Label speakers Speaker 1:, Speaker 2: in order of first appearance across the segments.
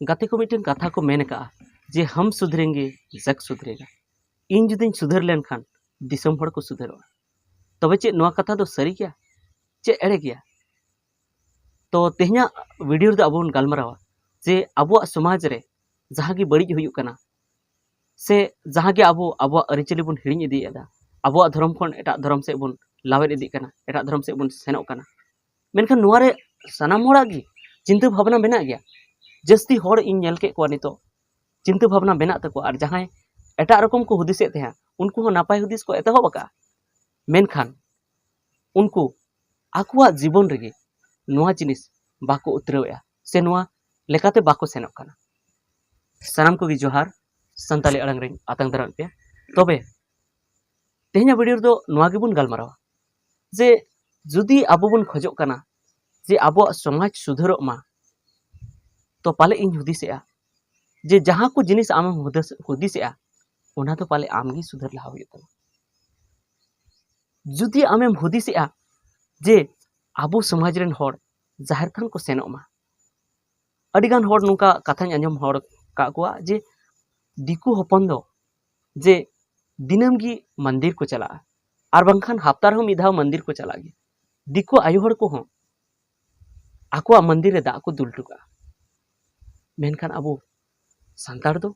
Speaker 1: गाते को मिटन कथा को मेन का जे हम सुधरेंगे जग सुधरेगा। इन जुदी सुधर लेन खान दिसम हड़ को सुधरोगा। तबे चे नोआ कथा दो सरी गया चे एड़े गया। तो तेहना वीडियो दो अब गलमारावा जे अब समाज रे जहाँ की बड़ी हुई कना से जहाँ के अब अरिचली बन हिड़ी इदीदा अब धर्म खन एटा धर्म से बन लावेद इदी कना एटा धर्म से बन सेनों कना। मेनखान नोआ रे सानाम होड़ा गी चिंता भावना बेना गया। जस्ती होड़ इन नेल के को नितो चिंता भावना बेना तको और जहाँ एटा रकम को हुदिसे थे उनको हो नापाय हुदिस को एतहब का। मेनखान उनको आकुआ जीवन रेगे नोआ जिनिस बाको उतरवेआ से नोआ लेकाते बाको सेनों कना। सानाम को जोहार संताली अड़ंग रे आतंग दरान पे। तबे तेहना वीडियो दो नोआ गे बुन गलमारावा जे जुदी आबो बुन खोजो कना जे आबो समाज सुधरक मा तो पाले इन हुदिसेआ जे जहाँ को जिनिस आम हुदिसेआ ओना तो पाले आमगी सुधर लहा हुई तमा। जुदी आमेम हुदिसेआ जे आबो समाज रेन होड़ जाहिर थान को सेनोक मा अडिगान होड़ नुका कथाñ आंजम होड़ का कुआ जे दिकु हपन दो जे दिनम गी मंदिर को चला और बंखान हफ्ता रहो मिधाव मंदिर को चला गे दिकु आयु होड़ को हो आकुआ मंदिर रे दा को दुलटुका। मेनखान अबो संतार दो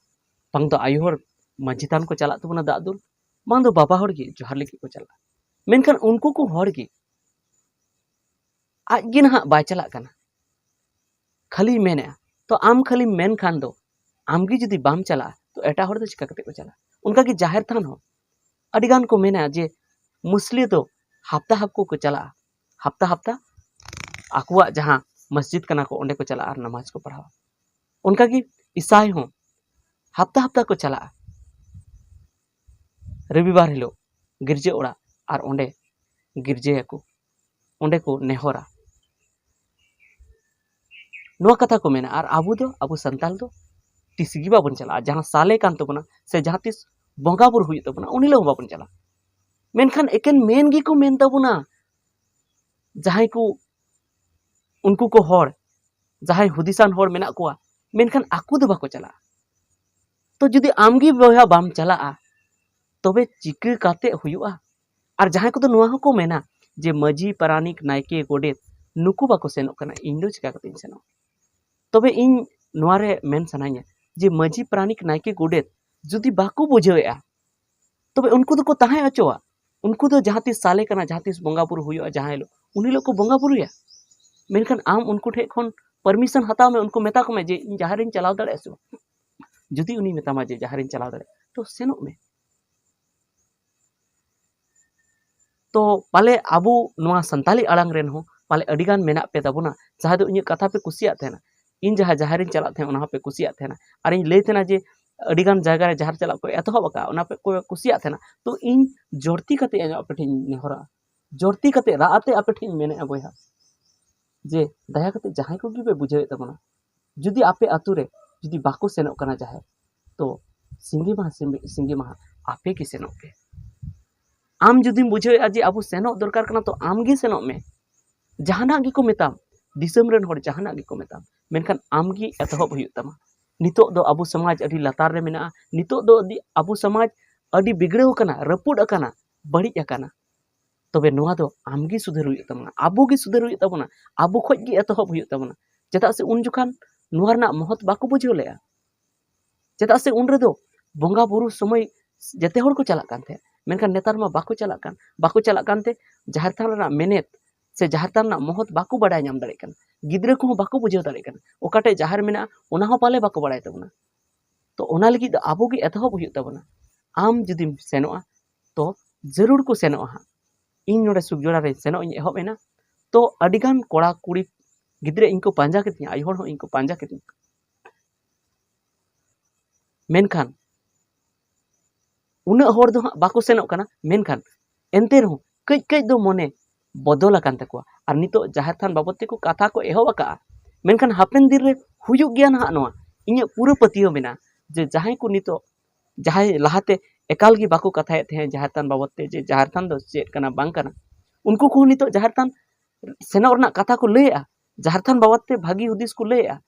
Speaker 1: पंग दो आयु होड़ मजितान को चला तबना दा दुल मां दो बाबा होड़ गे जोहार लेके को चला। मेनखान उनको को होड़ गे आज गे ना बाय चला कना खाली मेने तो आम खाली मेन खान दो आमगी जुदी बाम चला तो एटा होड़ दो चिका कते को चला। उनका की जाहिर थान हो अडिगान को मेना जे मुस्लिम तो हफ्ता हफ्को को चला हफ्ता हफ्ता आकुआ जहाँ मस्जिद कना को ओंडे को चला और नमाज को पढ़ावा। उनका की ईसाई हो हफ्ता हफ्ता को चला रविवार हिलो गिरजे ओड़ा और ओंडे गिरजे को ओंडे को नेहरा नोआ कथा को मेना। और आबू संताल दो तिसगी बाबन चला जहाँ साले कान तबना से जहाँ तिस बंगा बुर हुई तबना उनिलो बाबन चला। मेनखान एकेन मेन गी को मेन तबना जहाँ को उनको को होड़ जहाँ हुदिसान होड़ मेना कोआ मेनखान आकु दो बाको चला। तो जुदी आमगी बया बाम चला तबे चिका काते हुयुआ। और जहाँ को तो नोआ को मेना जे मजी पारानिक नायके गोडेत नुकु बाको सेनोक कना इन दो चिका काते सेनो। तबे इन नोआ रे मेन सनाइया जे मजी पारानिक नायके गोडेत जुदी बाको बुझेआ तबे उनको तो को ताहे अचोआ उनको तो जहाँ तीस साले कना जहाँ तीस बंगा बुरु हुयुआ जहाँ लो उनी लोग को बंगा बुरुया। मेनखान आम उनको ठे खन परमिशन हताव में उनको मेता को में जे इन जहारिन चलाव दड़े सो जुदी उनी मेतामा जे जहारिन चलाव दड़े तो सेनोक में। तो पाले आबू नोआ संताली अड़ांग रेन हो पाले अडिगान मेना पे तबना जहाँ दो इन कथा पे कुसिया थे ना इन जहाँ जहारिन चला थे उना पे कुसिया थे ना और इन ले थे ना जे अडिगान जगह रे जहार चला को एतहब का उना पे को कुसिया थे ना तो इन जोड़ती कते आपे ठिन नेहरा जोड़ती कते राते आपे ठिन मेने बया जे दया कते जहाँ को गी पे बुझे तबना जुदी आपे आतु रे जुदी बाको सेनोक कना जहाँ तो सिंगी माह आपे की सेनोक पे आम जुदी बुझे जे अब सेनोक दरकार कना तो आम गी सेनोक में जहाना गी को मेताम दिसम रेन होड़ जहाना गी को मेताम। मेनखान आम गी एतहब हुयुग तमा। नितो दो अबु समाज अडी लातार रे मेना नितो दो अबु समाज अडी बिगड़ेव कना रपुड अकना बड़ी अकना। तबे नोआ दो आमगी सुधर हुयुग तबना आबो गी सुधर हुयुग तबना आबो खोज गी एतहब हुयुग तबना। चेदा से उन जुखान नोआ रना महत बाको बुझेव लेया चेदा से उन रेदो बंगा बुरु समय जते होड़ को चला कान थे। मेनखान नेतार मा बाको चला कानते जहार थान रना मेनेत से जहार थान महत बाको बड़ाय नाम दाड़े कन गिद्रे को बाको बुझेव दाड़े कन ओकाटे जहार मेना ओना हो पाले बाको बड़ाय तबना। तो ओना लगी आबो गी एतहब हुयुग तबना। आम जुदी सेनोआ तो जरूर को सेनोआ इन नोडे सुगजोड़ा रे सेनो इन एहब एना तो अडिगान कोड़ा कुड़ी गिद्रे इनको पांजा केतिया आयु होड़ हो इनको पांजा केतिया। मेनखान उन्ना होड़ दो बाको सेनोक कना मेनखान एनते रहो कई कई दो मने बदल अकान तकोआ और नितो जहार थान बाबते को कथा को एहब अका। मेनखान हापेन दिन रे हुयुग गया ना नोआ इᱧ पूरा पतियो मेना जे जहां को नितो जहां लहाते एकाल गी बाको कथाए थे जहार थान बाबते जे जहार थान दो चेत कना बांग कना उनको को नितो जहार थान सेनोक रना कथा को लैया जहार थान बाबते भागी हुदिस को लैया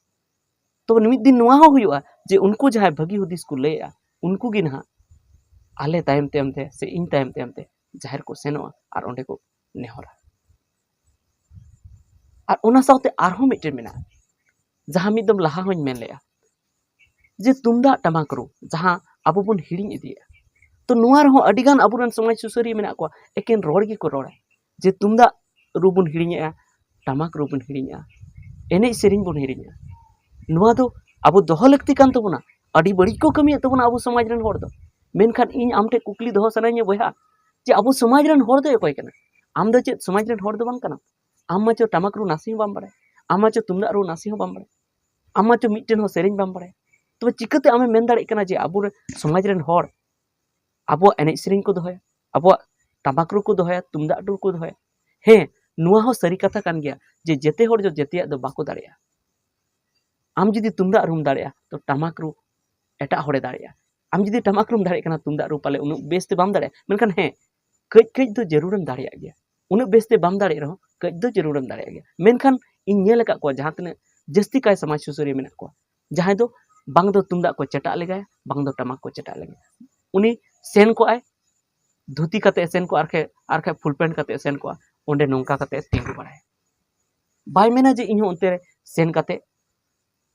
Speaker 1: तो मिद दिन नुआ हो हुआ जे उनको जहाँ भागी हुदिस को लैया उनको गी ना आले तायम तायमते से इन तायम तायमते जाहिर को सेनोआ और ओंडे को नेहरा और ओना साउते आरहों मिटन मेना जहाँ मिदम लहा होñ मेन लेया जे तुमदा टमाक रू जहाँ आबो बन हिड़िंग इदिया तो नुआ रहो अडिगान आबुरन समाज सुसरी मेना को एकेन रोड गी को रोड़ा जे तुमदा रू बन हिड़िंगया टमाक रू बन हिड़िंगया एने सेरिंग बन हिड़िंगया नुआ दो आबो दोहो लगती कान तबना अडी बड़ी को कमी तबना आबो समाज रन होड़ दो मेनखान इन आमटे कुकली दोहो सनाइया बया जे आबो समाज रन होड़ दो अकोय कना आम दो चे समाज रन होड़ दो बांग कना आम माचो टमाक रू नासी बाम बाड़े आम माचो तुमदा रू नासी हो बाम बाड़े आम माचो मिटन हो सेरिंग बाम बाड़े तो चिकाते आमे मेन दाड़े कना जे आबो समाज रन होड़ आबो एने सेरिंग को दोहया आबो टमाक रू को दोहया तुमदा रू को दोहया हे नुआ हो सरी कथा कान गया जे जेते होड़ जो जेतेया दो बाको दाड़ेया आम जुदी तुमदा रूम दाड़ेया तो टमाक रू एटा होड़े दाड़ेया आम जुदी टमाक रूम दाड़े कना तुमदा रू पाले उनु बेसते बाम दाड़े मेनखान हे कज कज दो जरूरम दाड़ेया गया उनु बेसते बाम दाड़े रहो कज दो जरूरम दाड़ेया गया मेनखान इन नेल का को जहां तने जस्ती काय समाज सुसरी मेना को जहां दो बांग दो तुमदा को चटा लेगा बांग दो टमाक को चटा लेगा उनी सेन को आय धुती कते सेन को आरखे फुल पैंट कते सेन को ओंडे नोंका कते तिंगु बाड़ाय बाय मेना जे इन्हो ओंते सेन कते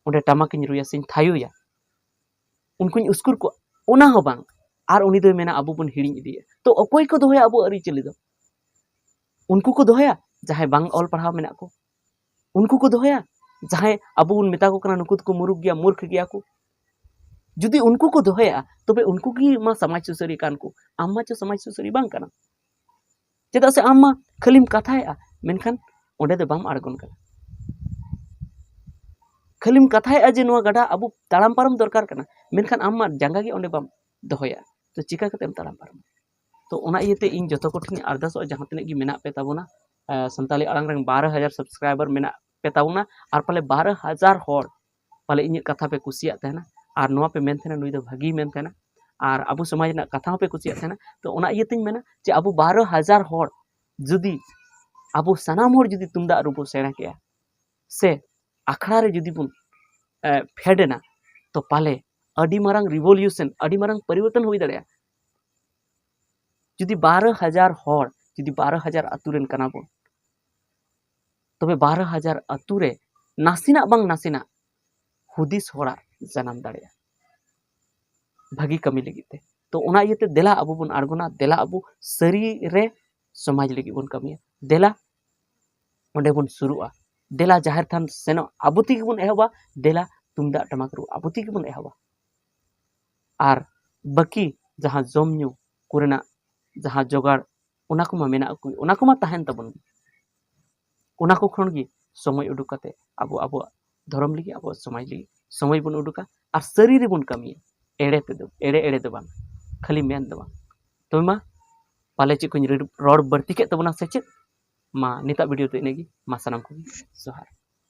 Speaker 1: ओंडे टमाक इन रुया सिन थायुया उनको उस्कुर को ओना हो बांग आर उनी दो मेना आबो बन हिड़िंग इदिया तो अकोय को दोहया आबो अरी चली दो उनको को दोहया जहां बांग ऑल पढ़ाव मेना को उनको को दोहया जहां आबो उन मेता को कना नुकुद को मुरुक गया मूर्ख गया को जुदी उनको को दोहया तबे उनको की मा समाज सुसरी कान को आम मा चो समाज सुसरी बांग कना चेदा से आम मा खलीम कथाया मेनखान ओंडे दो बाम आड़गोन कना खलीम कथाया जे नुआ गडा आबो ताड़ाम पारम दरकार कना मेनखान आम मा जांगा गे ओंडे बाम दोहया तो चिका कतेम ताड़ाम पारम तो ओना इयते इन जतो को ठिन अरदासो जहां तने गी मेना पे ताबोना संताली आड़ांग रंग 12000 सब्सक्राइबर मेना पे ताबोना और पाले 12000 होड़ पाले इन कथा पे कुसिया तेना और नुआ पे मेन थेना नुई दो भागी मेन थेना और आबो समाज ना कथा पे कुसिया तेना तो ओना इयतेñ मेना जे आबो 12000 होड़ जुदी आबो सनाम होड़ जुदी तुमदा रूपो सेणा के से आखड़ा रे जुदी बुन फेडना तो पाले अडी मारंग रिवोल्यूशन अडी मारंग परिवर्तन हुई दड़या जुदी 12000 होड़ जुदी 12000 अतुरेन कना बन तबे 12000 अतुरे नासिना बांग नासिना हुदिस होड़ा जनाम दाड़ेया भागी कमी लगिते तो ओना इयते देला आबो बन आड़गोना देला आबो सरी रे समाज लगी बन कमिया देला ओंडे बन शुरुआ देला जाहिर थान सेनो आबो तिगे बन एहबा देला तुमदा टमाक रू आबो तिगे बन एहबा और बाकी जहां जम न्यू कुरेना जहां जोगाड़ ओना को मा मेना को ओना को मा ताहेन तबन ओना को खण गी समय उडुक कते आबो आबो धर्म लगी आबो समाज लगी समय बन उडुका और सरी रे बन कमिया एड़े पे दो एड़े दो बांग खाली मेन दो बांग तो मा पाले चे को रोड बढ़ती के तबना से चे मा निता वीडियो तो इनेगी मा सनम को जोहार।